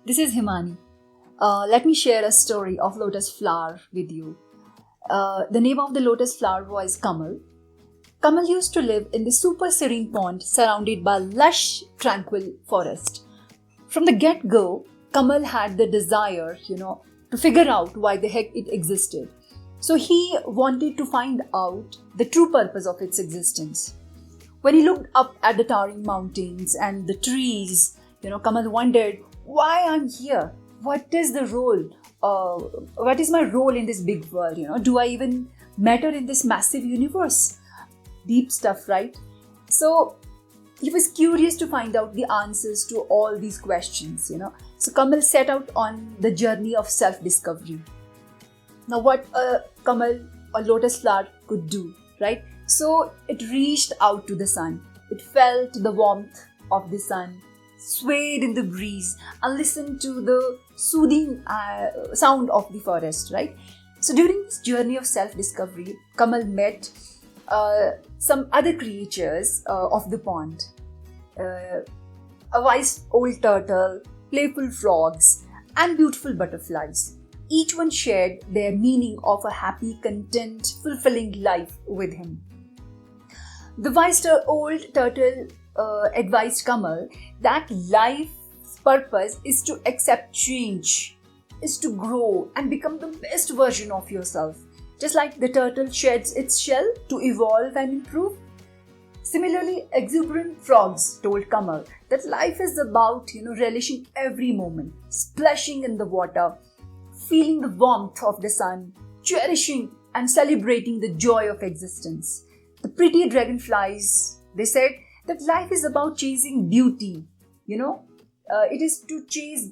This is Himani. Let me share a story of lotus flower with you. The name of the lotus flower was Kamal. Kamal used to live in the super serene pond surrounded by lush, tranquil forest. From the get-go, Kamal had the desire, to figure out why the heck it existed. So he wanted to find out the true purpose of its existence. When he looked up at the towering mountains and the trees, Kamal wondered why I'm here. What is the role? What is my role in this big world? Do I even matter in this massive universe? Deep stuff, right? So he was curious to find out the answers to all these questions. So Kamal set out on the journey of self-discovery. Now, what a lotus flower could do, right? So it reached out to the sun. It felt the warmth of the sun, swayed in the breeze, and listened to the soothing sound of the forest, right? So during this journey of self-discovery, Kamal met some other creatures of the pond. A wise old turtle, playful frogs, and beautiful butterflies. Each one shared their meaning of a happy, content, fulfilling life with him. The wise old turtle advised Kamal that life's purpose is to accept change, is to grow and become the best version of yourself. Just like the turtle sheds its shell to evolve and improve. Similarly, exuberant frogs told Kamal that life is about, relishing every moment, splashing in the water, feeling the warmth of the sun, cherishing and celebrating the joy of existence. The pretty dragonflies, they said that life is about chasing beauty, it is to chase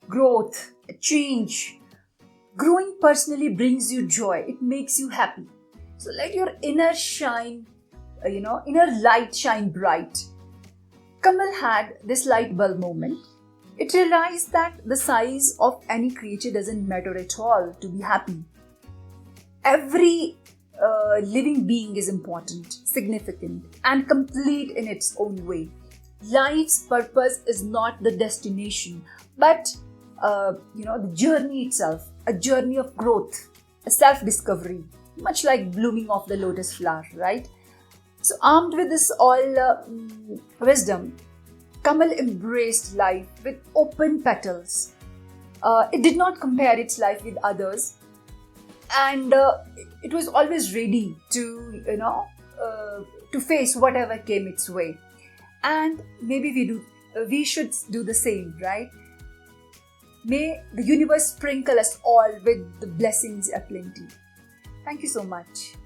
growth, change. Growing personally brings you joy, it makes you happy. So let your inner light shine bright. Kamal had this light bulb moment. It realized that the size of any creature doesn't matter at all to be happy. Every living being is important, significant, and complete in its own way. Life's purpose is not the destination, but the journey itself, a journey of growth, a self-discovery, much like blooming of the lotus flower, right? So armed with this all wisdom, Kamal embraced life with open petals. It did not compare its life with others, and it was always ready to, to face whatever came its way. And maybe we should do the same, right? May the universe sprinkle us all with the blessings aplenty. Thank you so much.